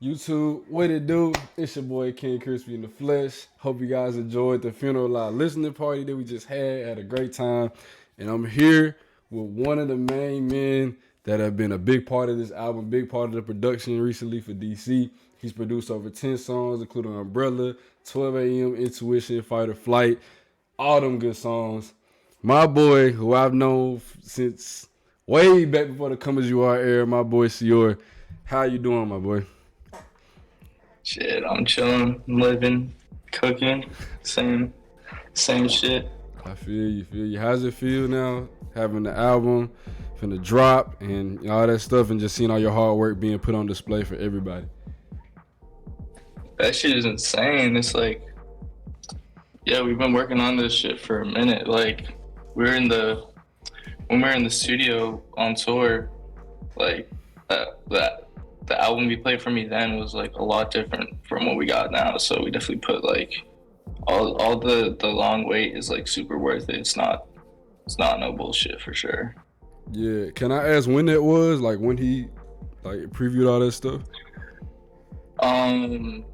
YouTube, what it do? It's your boy King Crispy in the flesh. Hope you guys enjoyed the funeral live listening party that we just had a great time. And I'm here with one of the main men that have been a big part of this album, big part of the production recently for DC. He's produced over 10 songs, including Umbrella, 12 AM, Intuition, Fight or Flight, all them good songs. My boy, who I've known since way back before the Come As You Are era, my boy Cior. How you doing, my boy? Shit, I'm chilling, living, cooking, same shit. I feel you. How's it feel now having the album, finna drop, and all that stuff, and just seeing all your hard work being put on display for everybody? That shit is insane. It's like, yeah, we've been working on this shit for a minute. Like, we're in the when we were in the studio on tour, like that the album you played for me then was like a lot different from what we got now. So we definitely put like all the long wait is like super worth it. It's not no bullshit for sure. Yeah. Can I ask when that was? Like when he like previewed all that stuff? Um,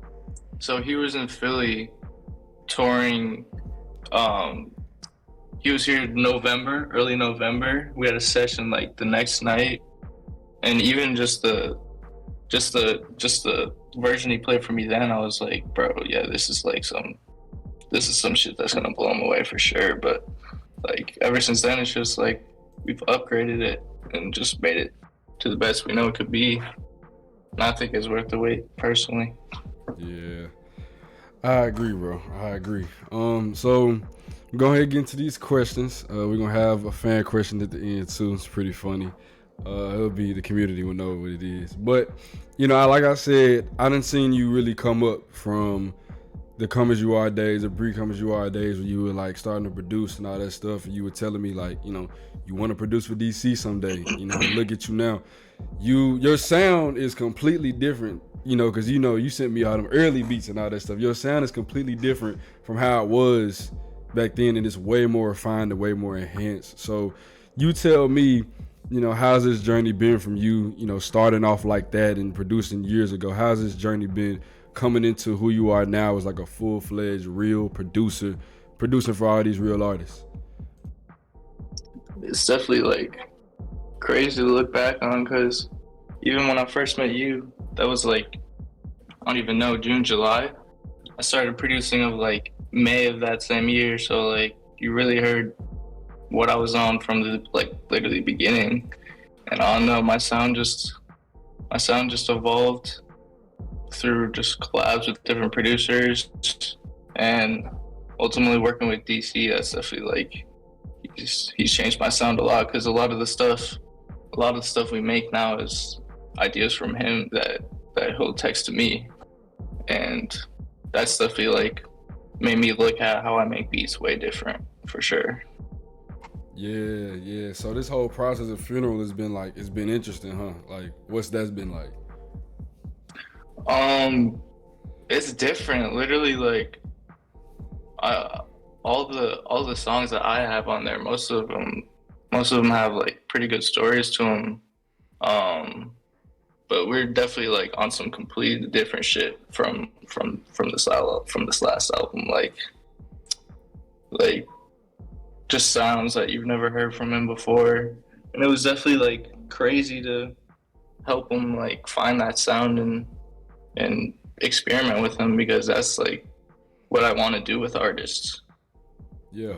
so he was in Philly touring. Um, he was here in November, early November. We had a session like the next night, and even just the version he played for me then, I was like, bro, yeah, this is some shit that's gonna blow him away for sure. But like ever since then, it's just like we've upgraded it and just made it to the best we know it could be. And I think it's worth the wait, personally. Yeah. I agree, bro. I agree. So go ahead and get into these questions. We're gonna have a fan question at the end too. It's pretty funny. It'll be the community will know what it is. But like I said, I didn't seen you really come up from the Come As You Are days, the pre Come As You Are days when you were like starting to produce and all that stuff, and you were telling me like, you want to produce for DC someday. Look at you now. Your sound is completely different. Because you sent me all them early beats and all that stuff. Your sound is completely different from how it was back then, and it's way more refined and way more enhanced. So, you tell me, how's this journey been from you, starting off like that and producing years ago? How's this journey been coming into who you are now as like a full-fledged real producer, producing for all these real artists? It's definitely like crazy to look back on because even when I first met you, that was like, I don't even know, June, July. I started producing of like May of that same year. So like you really heard what I was on from the like literally beginning. And I don't know, my sound just evolved through just collabs with different producers and ultimately working with DC. That's definitely like he's changed my sound a lot because a lot of the stuff we make now is ideas from him that he'll text to me, and that's definitely like made me look at how I make beats way different for sure. Yeah. So this whole process of funeral has been like, it's been interesting, huh? Like, what's that's been like? Um, it's different. Literally, like I, all the songs that I have on there, most of them have like pretty good stories to them. Um, but we're definitely like on some completely different shit from this last album. Like just sounds that you've never heard from him before, and it was definitely like crazy to help him like find that sound and experiment with him because that's like what I want to do with artists. Yeah.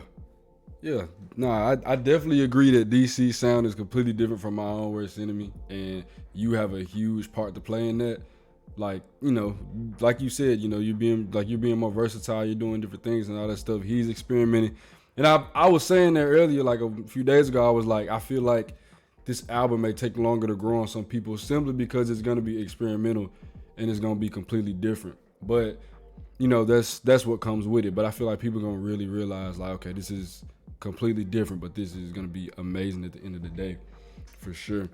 Yeah, no, I definitely agree that DC sound is completely different from my own worst enemy, and you have a huge part to play in that. Like, like you said, you're being more versatile, you're doing different things and all that stuff. He's experimenting, and I was saying that earlier, like a few days ago, I was like, I feel like this album may take longer to grow on some people simply because it's gonna be experimental and it's gonna be completely different. But that's what comes with it. But I feel like people are gonna really realize like, okay, this is completely different, but this is gonna be amazing at the end of the day, for sure.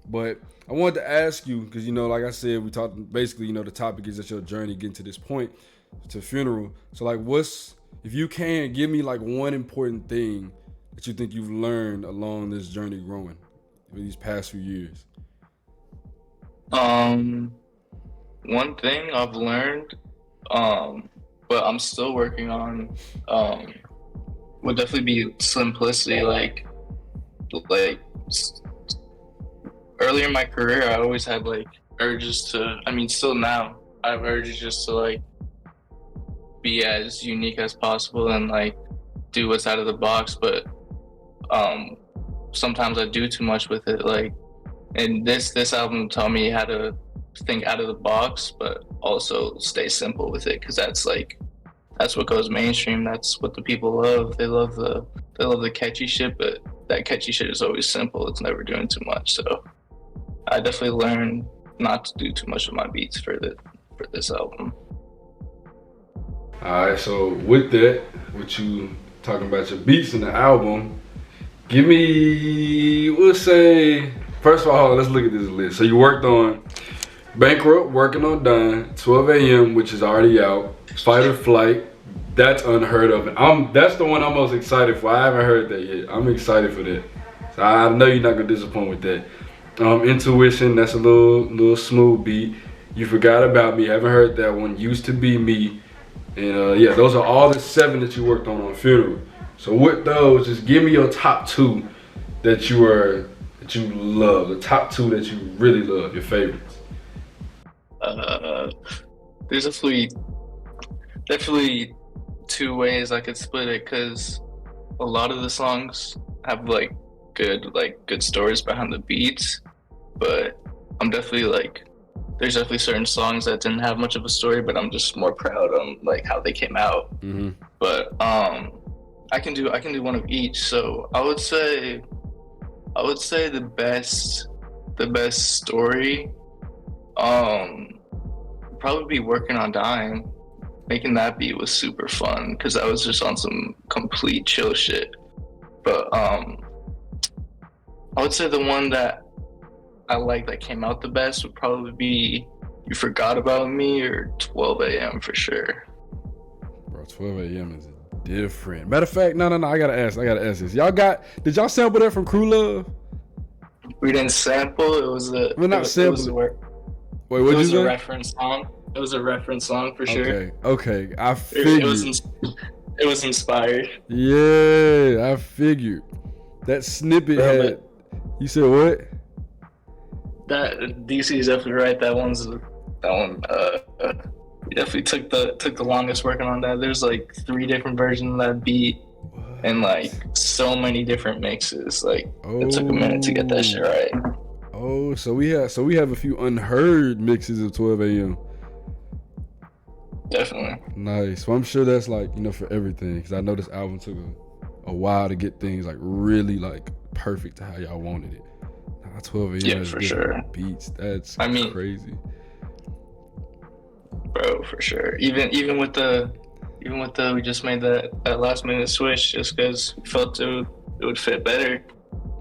But I wanted to ask you because like I said, we talked basically. The topic is just your journey getting to this point, to funeral. So like, what's if you can give me like one important thing that you think you've learned along this journey growing for these past few years? Um, one thing I've learned, but I'm still working on, would definitely be simplicity. Like earlier in my career, I always had like urges to. I mean, still now, I have urges just to like be as unique as possible and like do what's out of the box. But um, sometimes I do too much with it. Like, and this album taught me how to think out of the box, but also stay simple with it, because that's what goes mainstream. That's what the people love. They love the catchy shit, but that catchy shit is always simple. It's never doing too much. So I definitely learned not to do too much of my beats for this album. All right, so with that, with you talking about your beats in the album, give me, we'll say, first of all, let's look at this list. So you worked on Bankrupt, working on Done, 12 a.m., which is already out, Fight or Flight, that's unheard of. That's the one I'm most excited for. I haven't heard that yet. I'm excited for that. So I know you're not gonna disappoint with that. Intuition, that's a little smooth beat. You Forgot About Me, haven't heard that one. Used to Be Me. And yeah, those are all the 7 that you worked on Funeral. So with those, just give me your top 2 that you love, the top 2 that you really love, your favorites. There's definitely 2 ways I could split it, because a lot of the songs have like good stories behind the beats, but I'm definitely like, there's definitely certain songs that didn't have much of a story, but I'm just more proud on like how they came out. Mm-hmm. But I can do one of each. So I would say the best story probably be Working on Dying. Making that beat was super fun, because I was just on some complete chill shit. But I would say the one that I like that came out the best would probably be You Forgot About Me or 12 a.m. for sure. Bro, 12 a.m. is different. Matter of fact, no, I gotta ask this. Did y'all sample that from Crew Love? We didn't sample. It was a. We're not sampling. Wait, what'd you say? It was a reference song. It was a reference song for sure. Okay. I figured. It was inspired. Yeah, I figured. That snippet had. You said what? That DC is definitely right. That one. We definitely took the longest working on that. There's like 3 different versions of that beat, and like so many different mixes. Like it took a minute to get that shit right. Oh, so we have a few unheard mixes of 12 a.m. Definitely. Nice. Well, I'm sure that's like, for everything, because I know this album took a while to get things like really like perfect to how y'all wanted it. 12 a.m. Yeah, for sure. Beats. That's crazy. Bro, for sure. Even with the we just made that last minute switch just because we felt it would fit better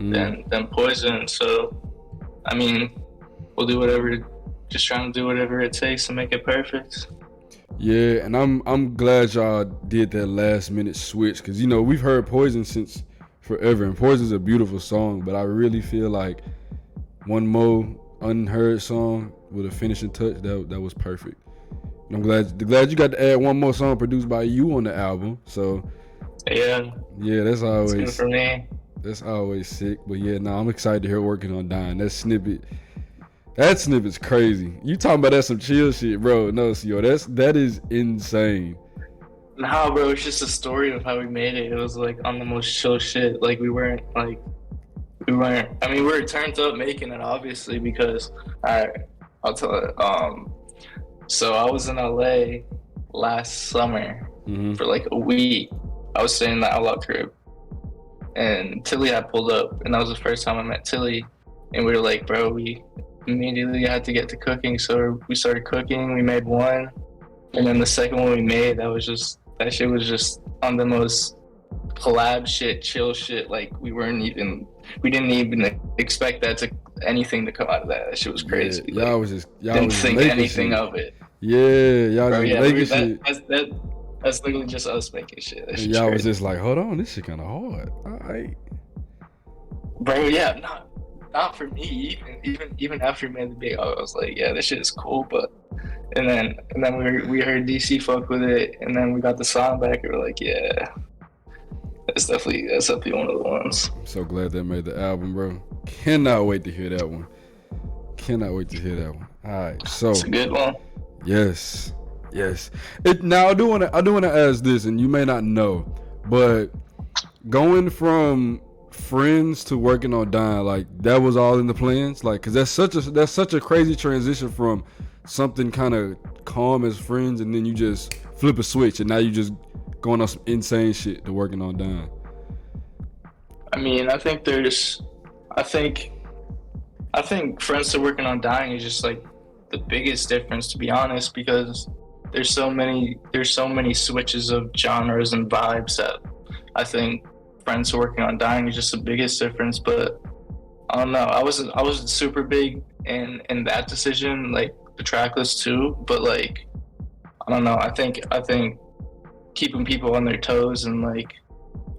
than Poison. So I mean, we'll do whatever, just trying to do whatever it takes to make it perfect. Yeah, and I'm glad y'all did that last minute switch, because we've heard Poison since forever, and Poison's a beautiful song, but I really feel like one more unheard song with a finishing touch that was perfect. And I'm glad you got to add one more song produced by you on the album. So yeah, that's always good for me. That's always sick. But yeah, I'm excited to hear Working on Dying. That snippet's crazy. You talking about that some chill shit, bro? No, Cior, that is insane. Nah, bro, it's just a story of how we made it. It was like on the most chill shit. Like we weren't. I mean, we were turned up making it, obviously, because I'll tell it. So I was in LA last summer for like a week. I was staying in the Outlaw crib, and Tilly had pulled up, and that was the first time I met Tilly. And we were like, bro, we immediately had to get to cooking. So we started cooking. We made one, and then the second one we made, that shit was just on the most collab shit, chill shit. Like we didn't even expect anything to come out of that. That shit was crazy. Yeah, y'all didn't think anything of it. Yeah, y'all was making shit. That's literally just us making shit. And y'all was just like, hold on, this shit kind of hard. All right, bro. Yeah, not for me. Even after we made the beat, I was like, yeah, this shit is cool, but and then we heard DC fuck with it, and then we got the song back, and we're like, yeah, that's definitely one of the ones. I'm so glad they made the album, bro. Cannot wait to hear that one. Cannot wait to hear that one. All right, so It's a good one. yes. Now I do want to ask this, and you may not know, but going from friends to working on Dying, like that was all in the plans, like because that's such a crazy transition from something kind of calm as friends, and then you just flip a switch, and now you just going on some insane shit to working on Dying. I mean, I think friends to working on Dying is just like the biggest difference, to be honest, because there's so many switches of genres and vibes that I think friends working on Dying is just the biggest difference. But I don't know. I wasn't super big in that decision, like the track list too. But like I don't know. I think keeping people on their toes and like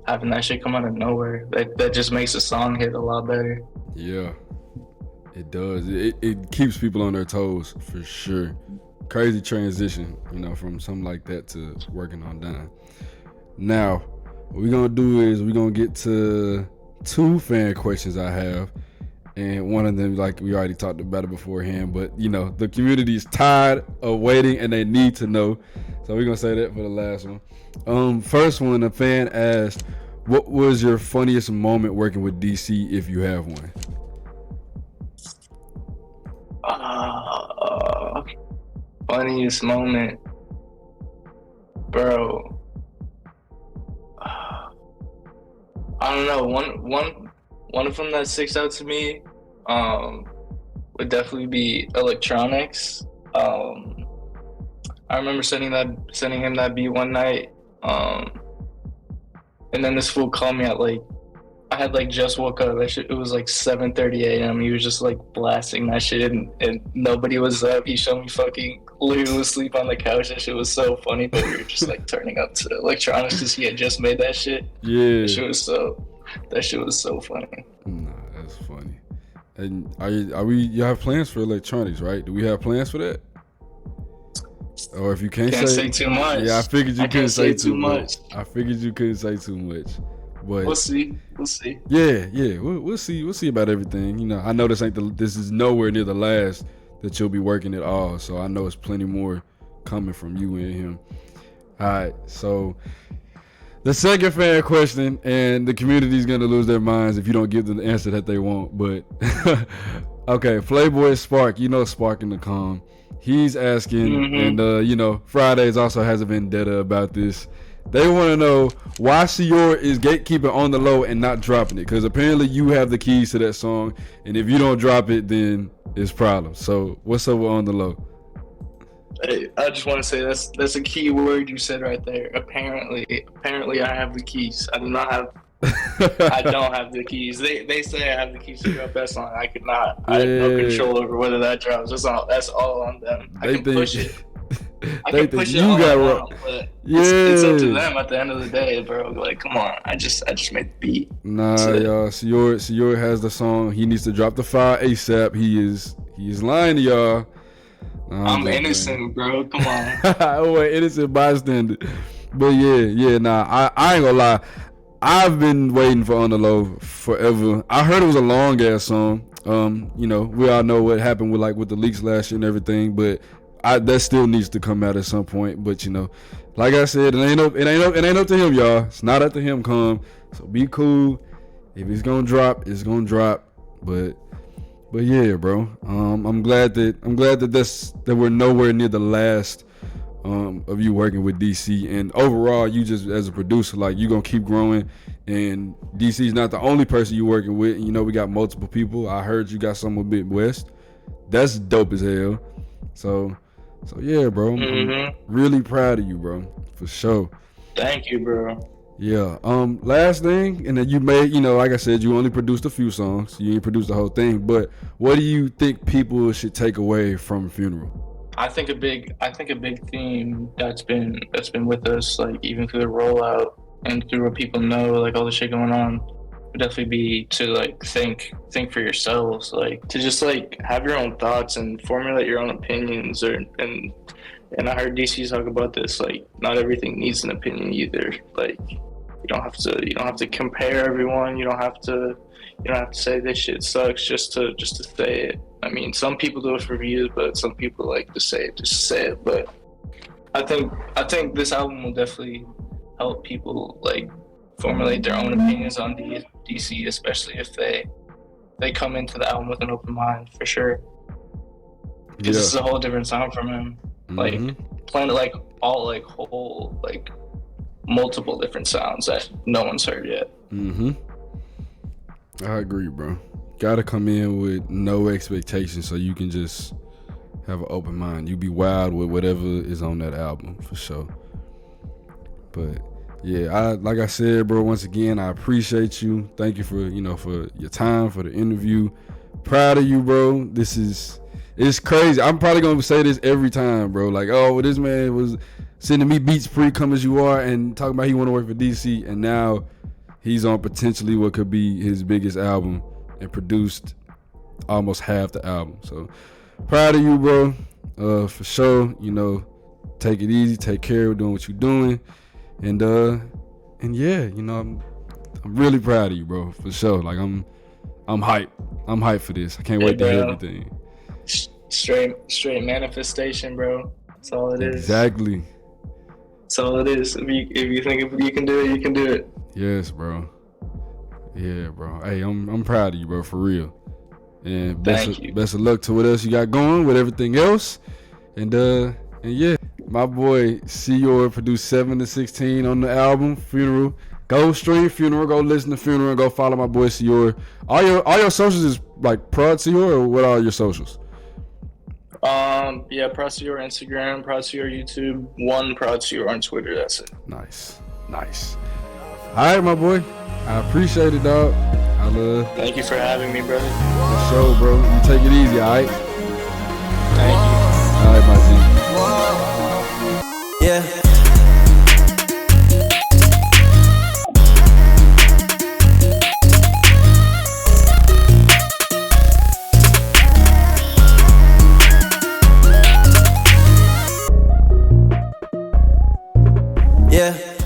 having that shit come out of nowhere, that just makes a song hit a lot better. Yeah, it does. It keeps people on their toes for sure. Crazy transition, from something like that to working on Dying. Now, what we're gonna do is we're gonna get to 2 fan questions I have, and one of them, like we already talked about it beforehand, but the community is tired of waiting and they need to know, so we're gonna say that for the last one. First one, a fan asked, "What was your funniest moment working with DC, if you have one?" Funniest moment, bro. I don't know. One of them that sticks out to me, would definitely be electronics. I remember sending him that beat one night, and then this fool called me at like I had like just woke up. That shit, it was like 7:30 a.m. He was just like blasting that shit, and nobody was up. He showed me fucking literally asleep on the couch. That shit was so funny, but we were just like turning up to electronics because he had just made that shit. Yeah, that shit was so funny. Nah, that's funny. And you have plans for electronics, right? Do we have plans for that? Or if you can't say too much. Yeah, I figured you couldn't say too much. I figured you couldn't say too much. But we'll see. Yeah, we'll see. We'll see about everything. I know this is nowhere near the last that you'll be working at all. So I know it's plenty more coming from you and him. All right, so the second fan question, and the community's gonna lose their minds if you don't give them the answer that they want. But okay, Playboy Spark, Spark in the calm. He's asking, and Fridays also has a vendetta about this. They want to know why Cior is gatekeeping On the Low and not dropping it, because apparently you have the keys to that song, and if you don't drop it, then it's problems. So what's up with On the Low? Hey, I just want to say that's a key word you said right there. Apparently I have the keys. I don't have the keys. They say I have the keys to drop that song. I could not. I have no control over whether that drops. That's all on them. I can push it. I can push it all around, but it's up to them at the end of the day, bro. Like, come on. I just made the beat. Nah, y'all. Cior has the song. He needs to drop the file ASAP. He is lying to y'all. Nah, I'm innocent, bro. Come on. Oh, innocent bystander. But nah. I ain't gonna lie. I've been waiting for On the Low forever. I heard it was a long ass song. We all know what happened with the leaks last year and everything, but that still needs to come out at some point. But like I said, it ain't up to him, y'all. It's not up to him, so be cool. If it's gonna drop, it's gonna drop. But yeah, bro. I'm glad that we're nowhere near the last of you working with DC, and overall you just as a producer, like, you gonna keep growing, and DC's not the only person you working with. We got multiple people. I heard you got some with Midwest. That's dope as hell. So yeah, bro. I'm really proud of you, bro, for sure. Thank you, bro. Yeah. Last thing, and then you made, like I said, you only produced a few songs. You didn't produce the whole thing. But what do you think people should take away from Funeral? I think a big theme that's been with us, like, even through the rollout and through what people know, like all the shit going on, would definitely be to like think for yourselves, like to just like have your own thoughts and formulate your own opinions. Or and I heard DC talk about this. Like, not everything needs an opinion either. Like, you don't have to compare everyone. You don't have to say this shit sucks just to say it. I mean, some people do it for views, but some people like to say it just to say it. But I think this album will definitely help people like formulate their own opinions on DC, especially if they come into the album with an open mind, for sure. Because Yeah. this is a whole different sound from him. Like playing like all like whole like multiple different sounds that no one's heard yet. I agree, bro. Gotta come in with no expectations so you can just have an open mind. You be wild with whatever is on that album, for sure. But yeah, like I said, bro, once again, I appreciate you. Thank you for your time, for the interview. Proud of you, bro. It's crazy. I'm probably gonna say this every time, bro. Like, oh, well, this man was sending me beats pre-come as you are and talking about he want to work for DC, and now he's on potentially what could be his biggest album and produced almost half the album. So proud of you, bro. For sure. Take it easy, take care of doing what you're doing, and yeah, I'm really proud of you, bro. For sure. Like I'm hyped. I'm hyped for this. I can't wait to hear everything. Straight manifestation, bro. That's all it is. Exactly. That's all it is. If you think if you can do it, you can do it. Yes, bro. Yeah, bro. Hey, I'm proud of you, bro, for real. And best of luck to what else you got going with everything else. And yeah, my boy Cior produced 7 to 16 on the album Funeral. Go stream Funeral, go listen to Funeral, and go follow my boy Cior. All your socials is like Prod Cior, or what are your socials? Yeah, Prod Cior Instagram, Prod Cior YouTube, one Prod Cior on Twitter. That's it. Nice. All right, my boy. I appreciate it, dog. Thank you for having me, brother. For sure, bro. You take it easy, all right?